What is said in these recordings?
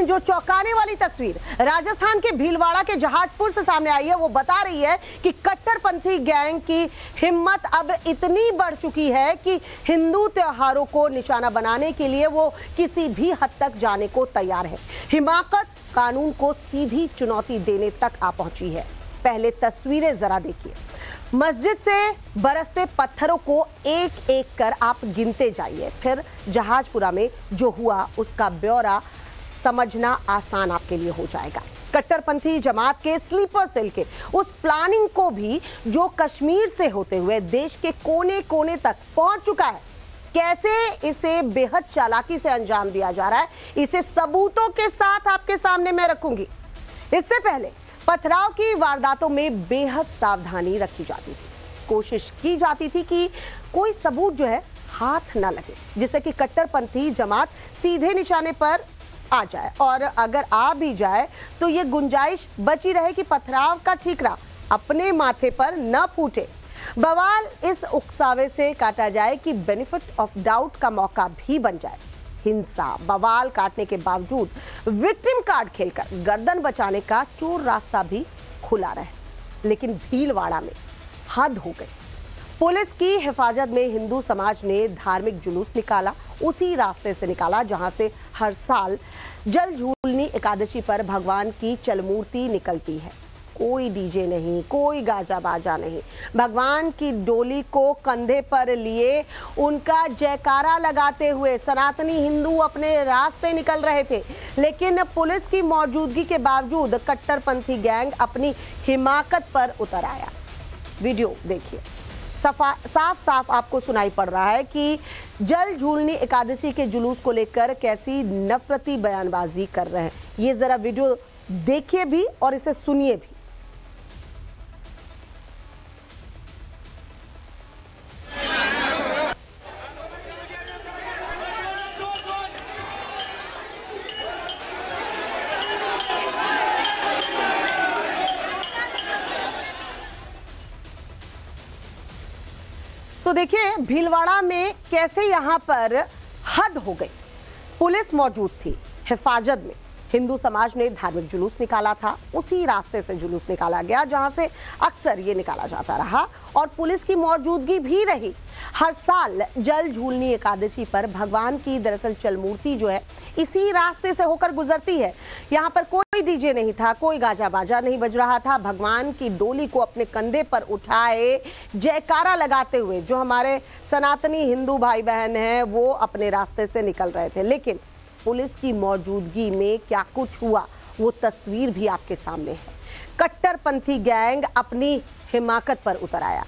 लेकिन जो चौंकाने वाली तस्वीर राजस्थान के भीलवाड़ा के जहाजपुर से सामने आई है वो बता रही है कि कट्टरपंथी गैंग की हिम्मत अब इतनी बढ़ चुकी है कि हिंदू त्योहारों को निशाना बनाने के लिए वो किसी भी हद तक जाने को तैयार है। हिमाकत कानून को सीधी चुनौती देने तक आ पहुंची है। पहले तस्वीरें जरा देखिए। मस्जिद से बरसते पत्थरों को एक एक कर आप गिनते जाइए, फिर जहाजपुरा में जो हुआ उसका ब्यौरा समझना आसान आपके लिए हो जाएगा। कट्टरपंथी जमात के स्लीपर सेल के उस प्लानिंग को भी जो कश्मीर से होते हुए देश के कोने कोने तक पहुंच चुका है, कैसे इसे बेहद चालाकी से अंजाम दिया जा रहा है, इसे सबूतों के साथ आपके सामने मैं रखूंगी। इससे पहले पथराव की वारदातों में बेहद सावधानी रखी जाती थी। कोशिश की जाती थी कि कोई सबूत जो है हाथ ना लगे, जिससे कि कट्टरपंथी जमात सीधे निशाने पर आ जाए, और अगर आ भी जाए तो ये गुंजाइश बची रहे कि पथराव का ठीकरा अपने माथे पर न फूटे। बवाल इस उकसावे से काटा जाए कि बेनिफिट ऑफ डाउट का मौका भी बन जाए। हिंसा बवाल काटने के बावजूद विक्टिम कार्ड खेलकर गर्दन बचाने का चोर रास्ता भी खुला रहे। लेकिन भीलवाड़ा में हद हो गई। पुलिस की हिफाजत में हिंदू समाज ने धार्मिक जुलूस निकाला, उसी रास्ते से निकाला जहां से हर साल जल झूलनी एकादशी पर भगवान की चलमूर्ति निकलती है। कोई डीजे नहीं, कोई गाजा बाजा नहीं, भगवान की डोली को कंधे पर लिए उनका जयकारा लगाते हुए सनातनी हिंदू अपने रास्ते निकल रहे थे। लेकिन पुलिस की मौजूदगी के बावजूद कट्टरपंथी गैंग अपनी हिमाकत पर उतर आया। वीडियो देखिए, साफ साफ आपको सुनाई पड़ रहा है कि जल झूलनी एकादशी के जुलूस को लेकर कैसी नफरती बयानबाजी कर रहे हैं। ये जरा वीडियो देखिए भी और इसे सुनिए भी। तो देखिए भीलवाड़ा में कैसे यहां पर हद हो गई। पुलिस मौजूद थी हिफाजत में, हिंदू समाज ने धार्मिक जुलूस निकाला था, उसी रास्ते से जुलूस निकाला गया जहां से अक्सर ये निकाला जाता रहा, और पुलिस की मौजूदगी भी रही। हर साल जल झूलनी एकादशी पर भगवान की दरअसल चलमूर्ति जो है इसी रास्ते से होकर गुजरती है। यहाँ पर कोई डीजे नहीं था, कोई गाजा बाजा नहीं बज रहा था। भगवान की डोली को अपने कंधे पर उठाए जयकारा लगाते हुए जो हमारे सनातनी हिंदू भाई बहन हैं वो अपने रास्ते से निकल रहे थे। लेकिन पुलिस की मौजूदगी में क्या कुछ हुआ वो तस्वीर भी आपके सामने है। कट्टरपंथी गैंग अपनी हिमाकत पर उतर आया।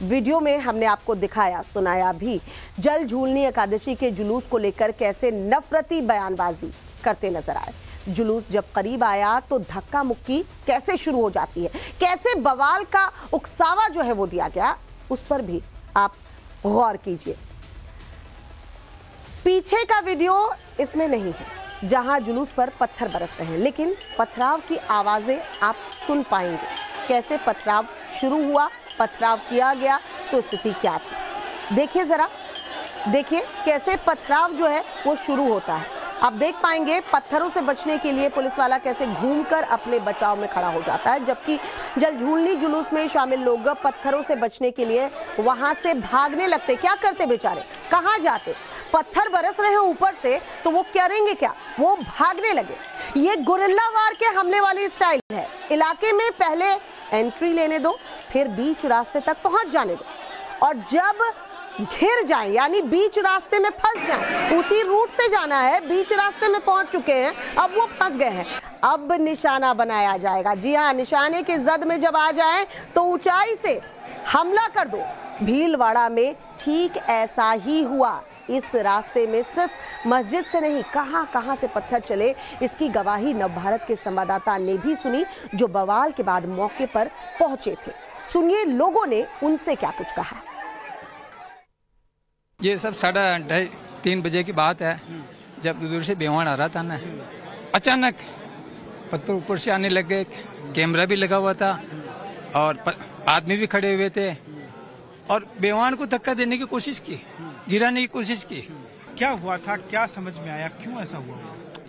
वीडियो में हमने आपको दिखाया, सुनाया भी जल झूलनी एकादशी के जुलूस को लेकर कैसे नफरती बयानबाजी करते नजर आए। जुलूस जब करीब आया तो धक्का मुक्की कैसे शुरू हो जाती है, कैसे बवाल का उकसावा जो है वो दिया गया, उस पर भी आप गौर कीजिए। पीछे का वीडियो इसमें नहीं है जहां जुलूस पर पत्थर बरस रहे हैं, लेकिन पथराव की आवाजें आप सुन पाएंगे। कैसे पथराव शुरू हुआ, पथराव किया गया तो स्थिति क्या थी, देखिए जरा। देखिए कैसे पथराव जो है वो शुरू होता है। आप देख पाएंगे पत्थरों से बचने के लिए पुलिस वाला कैसे घूमकर अपने बचाव में खड़ा हो जाता है, जबकि जल झूलनी जुलूस में शामिल लोग पत्थरों से बचने के लिए वहां से भागने लगते। क्या करते बेचारे, कहां जाते? पत्थर बरस रहे हैं ऊपर से तो वो करेंगे क्या, वो भागने लगे। ये गुरिल्ला वार के हमले वाली स्टाइल है। इलाके में पहले एंट्री लेने दो, फिर बीच रास्ते तक पहुंच जाने दो, और जब घिर जाएं यानी बीच रास्ते में फंस जाएं, उसी रूट से जाना है, बीच रास्ते में पहुंच चुके हैं, अब वो फंस गए हैं, अब निशाना बनाया जाएगा। जी हाँ, निशाने की जद में जब आ जाएं तो ऊंचाई से हमला कर दो। भीलवाड़ा में ठीक ऐसा ही हुआ। इस रास्ते में सिर्फ मस्जिद से नहीं, कहां कहां से पत्थर चले, इसकी गवाही नवभारत के संवाददाता ने भी सुनी, जो बवाल के बाद मौके पर पहुंचे थे। सुनिए लोगों ने उनसे क्या कुछ कहा। ये सब 2:30 बजे की बात है, जब दूर से बेवान आ रहा था ना, अचानक पत्थर ऊपर से आने लगे। कैमरा भी लगा हुआ था और आदमी भी खड़े हुए थे, और बेवान को धक्का देने की कोशिश की, गिराने की कोशिश की। क्या हुआ था, क्या समझ में आया, क्यों ऐसा हुआ?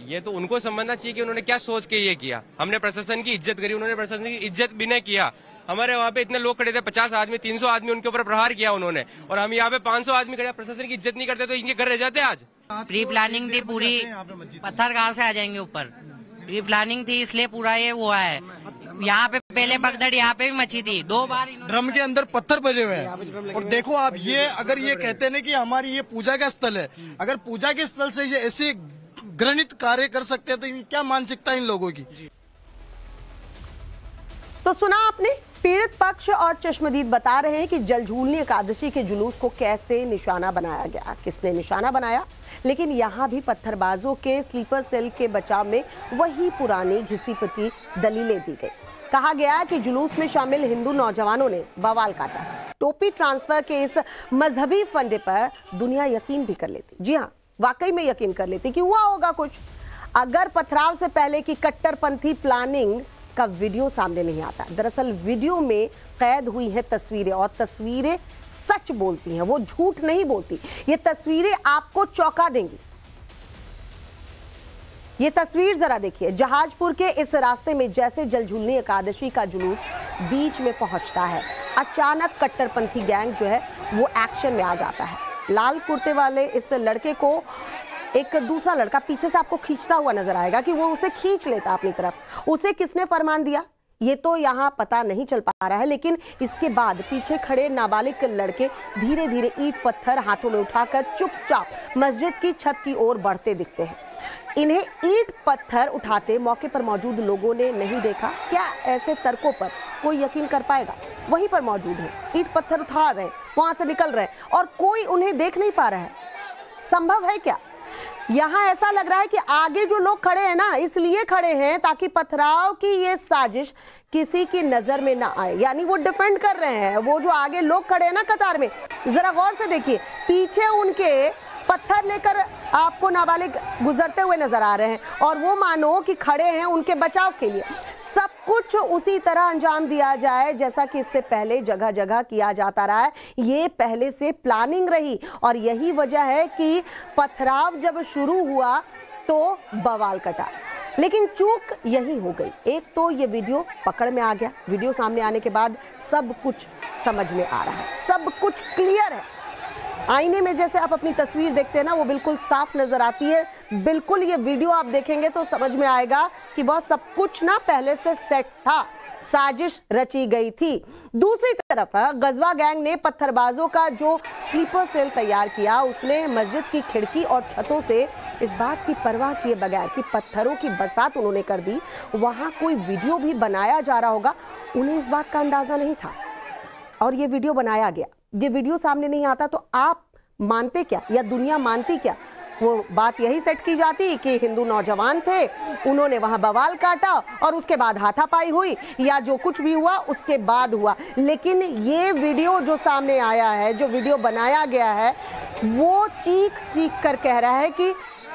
ये तो उनको समझना चाहिए कि उन्होंने क्या सोच के ये किया। हमने प्रशासन की इज्जत करी, उन्होंने प्रशासन की इज्जत भी नहीं किया। हमारे वहाँ पे इतने लोग खड़े थे, 50 आदमी 300 आदमी उनके ऊपर प्रहार किया उन्होंने, और हम यहाँ पे 500 आदमी खड़े, प्रशासन की इज्जत नहीं करते तो इनके घर रह जाते आज। प्री प्लानिंग थी पूरी, पत्थर कहाँ से आ जाएंगे ऊपर, प्री प्लानिंग थी इसलिए पूरा ये हुआ है। यहाँ पे पहले भगदड़ यहाँ पे भी मची थी 2 बार, ड्रम के अंदर पत्थर भरे हुए हैं। और देखो आप, ये अगर ये कहते हैं कि हमारी ये पूजा का स्थल है, अगर पूजा के स्थल से ये ऐसे घृणित कार्य कर सकते हैं तो क्या मानसिकता है इन लोगों की। तो सुना आपने, पीड़ित पक्ष और चश्मदीद बता रहे हैं कि जलझूलनी एकादशी के जुलूस को कैसे निशाना बनाया गया, किसने निशाना बनाया। लेकिन यहाँ भी पत्थरबाजों के स्लीपर सेल के बचाव में वही पुरानी घिसी पिटी दलीलें दी गई। कहा गया कि जुलूस में शामिल हिंदू नौजवानों ने बवाल काटा। टोपी ट्रांसफर के इस मजहबी फंडे पर दुनिया यकीन भी कर लेती, जी हाँ, वाकई में यकीन कर लेती कि हुआ होगा कुछ, अगर पथराव से पहले की कट्टरपंथी प्लानिंग का वीडियो सामने नहीं आता। दरअसल वीडियो में कैद हुई है तस्वीरें, और तस्वीरें सच बोलती हैं, वो झूठ नहीं बोलती। ये तस्वीरें आपको चौंका देंगी। ये तस्वीर जरा देखिए, जहाजपुर के इस रास्ते में जैसे जलझूलनी एकादशी का जुलूस बीच में पहुंचता है, अचानक कट्टरपंथी गैंग जो है वो एक्शन में आ जाता है। लाल कुर्ते वाले इस लड़के को एक दूसरा लड़का पीछे से आपको खींचता हुआ नजर आएगा कि वो उसे खींच लेता अपनी तरफ। उसे किसने फरमान दिया ये तो यहाँ पता नहीं चल पा रहा है, लेकिन इसके बाद पीछे खड़े नाबालिग लड़के धीरे धीरे ईंट पत्थर हाथों में उठाकर चुपचाप मस्जिद की छत की ओर बढ़ते दिखते हैं। इन्हें ईंट पत्थर उठाते मौके पर मौजूद लोगों ने नहीं देखा। क्या ऐसे तर्कों पर कोई यकीन कर पाएगा? वहीं पर मौजूद है, ईंट पत्थर उठा रहे हैं, वहां से निकल रहे हैं और कोई उन्हें देख नहीं पा रहा है। संभव है क्या? यहाँ ऐसा लग रहा है कि आगे जो लोग खड़े हैं ना, इसलिए खड़े हैं ताकि पथराव की ये साजिश किसी की नजर में ना आए, यानी वो डिफेंड कर रहे हैं। वो जो आगे लोग खड़े हैं ना कतार में, जरा गौर से देखिए, पीछे उनके पत्थर लेकर आपको नाबालिग गुजरते हुए नजर आ रहे हैं और वो मानो कि खड़े हैं उनके बचाव के लिए। सब कुछ उसी तरह अंजाम दिया जाए जैसा कि इससे पहले जगह जगह किया जाता रहा है। ये पहले से प्लानिंग रही और यही वजह है कि पथराव जब शुरू हुआ तो बवाल कटा। लेकिन चूक यही हो गई, एक तो ये वीडियो पकड़ में आ गया, वीडियो सामने आने के बाद सब कुछ समझ में आ रहा है, सब कुछ क्लियर है। आईने में जैसे आप अपनी तस्वीर देखते हैं ना, वो बिल्कुल साफ नजर आती है। बिल्कुल ये वीडियो आप देखेंगे तो समझ में आएगा कि बहुत सब कुछ ना पहले से सेट था, साजिश रची गई थी। दूसरी तरफ गजवा गैंग ने पत्थरबाजों का जो स्लीपर सेल तैयार किया, उसने मस्जिद की खिड़की और छतों से इस बात की परवाह किए बगैर कि पत्थरों की बरसात उन्होंने कर दी, वहां कोई वीडियो भी बनाया जा रहा होगा, उन्हें इस बात का अंदाजा नहीं था और ये वीडियो बनाया गया। ये वीडियो सामने नहीं आता तो आप मानते क्या या दुनिया मानती क्या? वो बात यही सेट की जाती कि हिंदू नौजवान थे, उन्होंने वहां बवाल काटा और उसके बाद हाथापाई हुई या जो कुछ भी हुआ उसके बाद हुआ। लेकिन ये वीडियो जो सामने आया है, जो वीडियो बनाया गया है, वो चीख चीख कर कह रहा है कि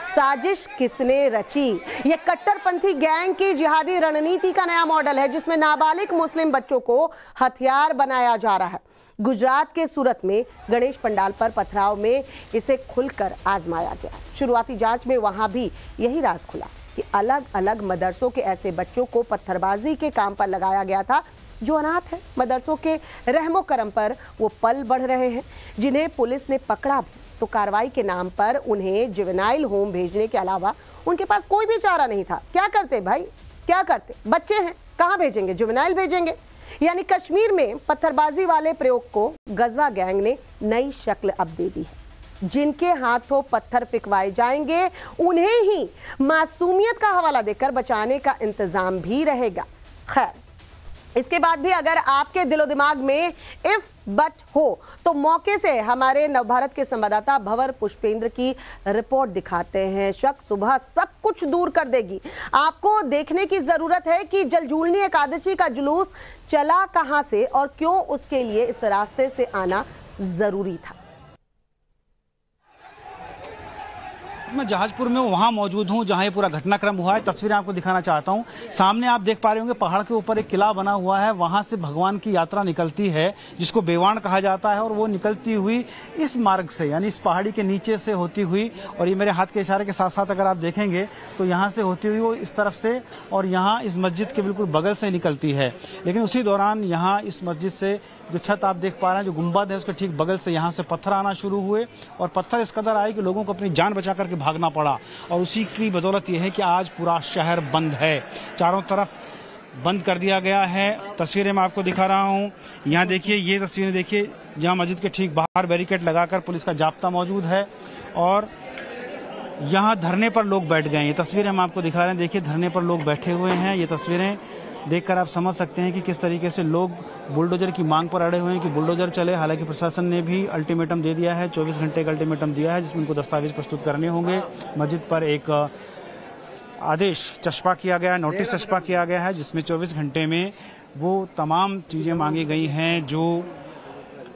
साजिश किसने रची। ये कट्टरपंथी गैंग की जिहादी रणनीति का नया मॉडल है जिसमें नाबालिग मुस्लिम बच्चों को हथियार बनाया जा रहा है। गुजरात के सूरत में गणेश पंडाल पर पथराव में इसे खुलकर आजमाया गया। शुरुआती जांच में वहां भी यही राज खुला कि अलग अलग मदरसों के ऐसे बच्चों को पत्थरबाजी के काम पर लगाया गया था जो अनाथ है। मदरसों के रहमो करम पर वो पल बढ़ रहे हैं जिन्हें पुलिस ने पकड़ा भी तो कार्रवाई के नाम पर उन्हें जुवेनाइल होम भेजने के अलावा उनके पास कोई भी चारा नहीं था। क्या करते भाई, क्या करते? बच्चे हैं, कहाँ भेजेंगे? जुवेनाइल भेजेंगे। यानी कश्मीर में पत्थरबाजी वाले प्रयोग को गजवा गैंग ने नई शक्ल अब दे दी है। जिनके हाथों पत्थर फिकवाए जाएंगे उन्हें ही मासूमियत का हवाला देकर बचाने का इंतजाम भी रहेगा। खैर, इसके बाद भी अगर आपके दिलो दिमाग में इफ बट हो तो मौके से हमारे नवभारत के संवाददाता भंवर पुष्पेंद्र की रिपोर्ट दिखाते हैं। शक सुबह सब कुछ दूर कर देगी। आपको देखने की जरूरत है कि जलझूलनी एकादशी का जुलूस चला कहां से और क्यों उसके लिए इस रास्ते से आना जरूरी था। मैं जहाजपुर में वहां मौजूद हूं जहां ये पूरा घटनाक्रम हुआ है। तस्वीरें आपको दिखाना चाहता हूं। सामने आप देख पा रहे होंगे पहाड़ के ऊपर एक किला बना हुआ है, वहां से भगवान की यात्रा निकलती है जिसको बेवाण कहा जाता है, और वो निकलती हुई इस मार्ग से यानी इस पहाड़ी के नीचे से होती हुई, और ये मेरे हाथ के इशारे के साथ साथ अगर आप देखेंगे तो यहाँ से होती हुई वो इस तरफ से और यहाँ इस मस्जिद के बिल्कुल बगल से निकलती है। लेकिन उसी दौरान यहाँ इस मस्जिद से जो छत आप देख पा रहे हैं, जो गुंबद है उसके ठीक बगल से यहाँ से पत्थर आना शुरू हुए, और पत्थर इस कदर आए कि लोगों को अपनी जान बचा करके भागना पड़ा। और उसी की बदौलत यह है कि आज पूरा शहर बंद है, चारों तरफ बंद कर दिया गया है। तस्वीरें मैं आपको दिखा रहा हूं। यहाँ देखिए, ये तस्वीरें देखिए जहाँ मस्जिद के ठीक बाहर बैरिकेड लगाकर पुलिस का जाब्ता मौजूद है, और यहाँ धरने पर लोग बैठ गए हैं। ये तस्वीरें हम आपको दिखा रहे हैं, देखिए धरने पर लोग बैठे हुए हैं। ये तस्वीरें देखकर आप समझ सकते हैं कि किस तरीके से लोग बुलडोजर की मांग पर अड़े हुए हैं कि बुलडोजर चले। हालांकि प्रशासन ने भी अल्टीमेटम दे दिया है, 24 घंटे का अल्टीमेटम दिया है जिसमें उनको दस्तावेज प्रस्तुत करने होंगे। मस्जिद पर एक आदेश चस्पा किया गया है, नोटिस चस्पा किया गया है जिसमें 24 घंटे में वो तमाम चीज़ें मांगी गई हैं जो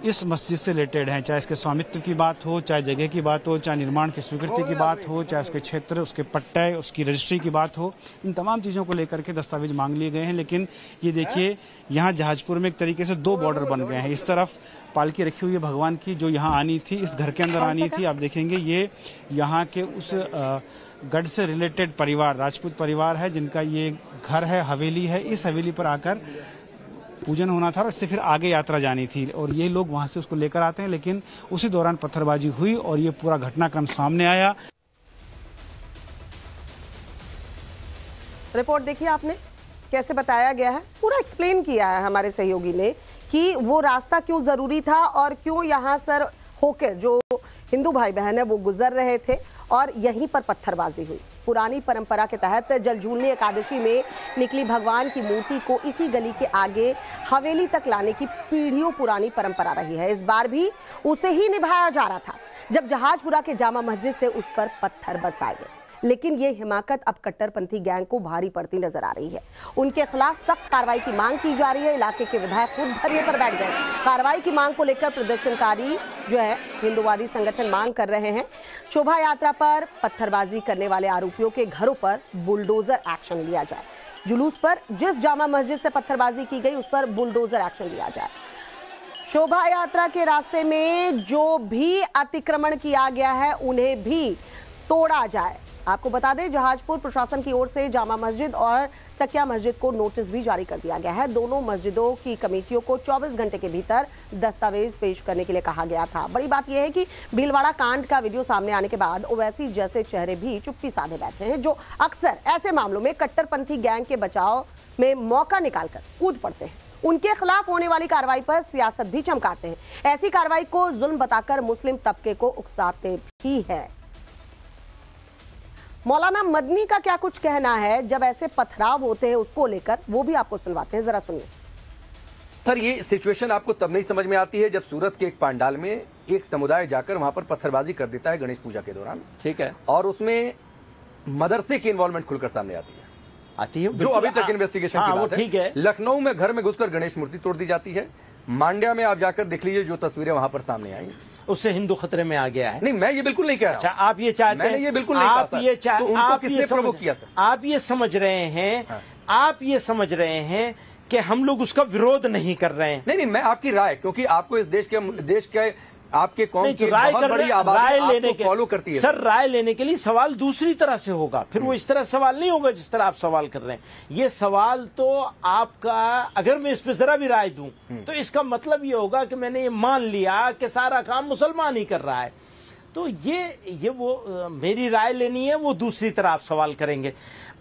इस मस्जिद से रिलेटेड हैं, चाहे इसके स्वामित्व की बात हो, चाहे जगह की बात हो, चाहे निर्माण की स्वीकृति की बात हो, चाहे उसके क्षेत्र, उसके पट्टे, उसकी रजिस्ट्री की बात हो। इन तमाम चीज़ों को लेकर के दस्तावेज मांग लिए गए हैं। लेकिन ये देखिए, यहाँ जहाजपुर में एक तरीके से 2 बॉर्डर बन गए हैं। इस तरफ पालकी रखी हुई है भगवान की जो यहाँ आनी थी, इस घर के अंदर आनी थी। आप देखेंगे ये यहाँ के उस गढ़ से रिलेटेड परिवार, राजपूत परिवार है जिनका ये घर है, हवेली है। इस हवेली पर आकर पूजन होना था और इससे फिर आगे यात्रा जानी थी, और ये लोग वहां से उसको लेकर आते हैं। लेकिन उसी दौरान पत्थरबाजी हुई और ये पूरा घटनाक्रम सामने आया। रिपोर्ट देखिए आपने, कैसे बताया गया है, पूरा एक्सप्लेन किया है हमारे सहयोगी ने कि वो रास्ता क्यों जरूरी था और क्यों यहाँ सर होकर जो हिंदू भाई बहन है वो गुजर रहे थे और यहीं पर पत्थरबाजी हुई। पुरानी परंपरा के तहत जलझूलनी एकादशी में निकली भगवान की मूर्ति को इसी गली के आगे हवेली तक लाने की पीढ़ियों पुरानी परंपरा रही है। इस बार भी उसे ही निभाया जा रहा था जब जहाजपुरा के जामा मस्जिद से उस पर पत्थर बरसाए गए। लेकिन ये हिमाकत अब कट्टरपंथी गैंग को भारी पड़ती नजर आ रही है। उनके खिलाफ सख्त कार्रवाई की मांग की जा रही है। इलाके के विधायक खुद धरने पर बैठ गए। कार्रवाई की मांग को लेकर प्रदर्शनकारी जो है हिंदुवादी संगठन मांग कर रहे हैं शोभा यात्रा पर पत्थरबाजी करने वाले आरोपियों के घरों पर बुलडोजर एक्शन लिया जाए। जुलूस पर जिस जामा मस्जिद से पत्थरबाजी की गई उस पर बुलडोजर एक्शन लिया जाए। शोभा यात्रा के रास्ते में जो भी अतिक्रमण किया गया है उन्हें भी तोड़ा जाए। आपको बता दें, जहाजपुर प्रशासन की ओर से जामा मस्जिद और तकिया मस्जिद को नोटिस भी जारी कर दिया गया है। दोनों मस्जिदों की कमेटियों को 24 घंटे के भीतर दस्तावेज पेश करने के लिए कहा गया था। बड़ी बात यह है कि भीलवाड़ा कांड का वीडियो सामने आने के बाद ओवैसी जैसे चेहरे भी चुप्पी साधे बैठे हैं, जो अक्सर ऐसे मामलों में कट्टरपंथी गैंग के बचाव में मौका निकालकर कूद पड़ते हैं। उनके खिलाफ होने वाली कार्रवाई पर सियासत भी चमकाते हैं। ऐसी कार्रवाई को जुल्म बताकर मुस्लिम तबके को उकसाते भी है। मौलाना मदनी का क्या कुछ कहना है जब ऐसे पथराव होते हैं उसको लेकर, वो भी आपको सुनवाते हैं, जरा सुनिए। सर, ये सिचुएशन आपको तब नहीं समझ में आती है जब सूरत के एक पंडाल में एक समुदाय जाकर वहां पर पत्थरबाजी कर देता है गणेश पूजा के दौरान, ठीक है, और उसमें मदरसे की इन्वॉल्वमेंट खुलकर सामने आती है जो अभी तक इन्वेस्टिगेशन की बात है। ठीक है, लखनऊ में घर में घुसकर गणेश मूर्ति तोड़ दी जाती है। मांड्या में आप जाकर देख लीजिए जो तस्वीरें वहां पर सामने आई, उससे हिंदू खतरे में आ गया है। नहीं, मैं ये बिल्कुल नहीं कह रहा। अच्छा, आप ये चाहते हैं, ये बिल्कुल नहीं आप ये आप ये समझ रहे हैं, आप ये समझ रहे हैं कि हम लोग उसका विरोध नहीं कर रहे हैं। नहीं, मैं आपकी राय, क्योंकि आपको इस देश के आपके कौम की राय बहुत बड़ी आबादी लेने के फॉलो करती है। सर, राय लेने के लिए सवाल दूसरी तरह से होगा, फिर वो इस तरह सवाल नहीं होगा जिस तरह आप सवाल कर रहे हैं। ये सवाल तो आपका, अगर मैं इस पर जरा भी राय दूं तो इसका मतलब ये होगा कि मैंने ये मान लिया कि सारा काम मुसलमान ही कर रहा है। तो ये वो मेरी राय लेनी है, वो दूसरी तरह आप सवाल करेंगे,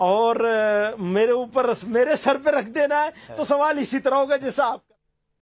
और मेरे ऊपर, मेरे सर पे रख देना है तो सवाल इसी तरह होगा जैसा आप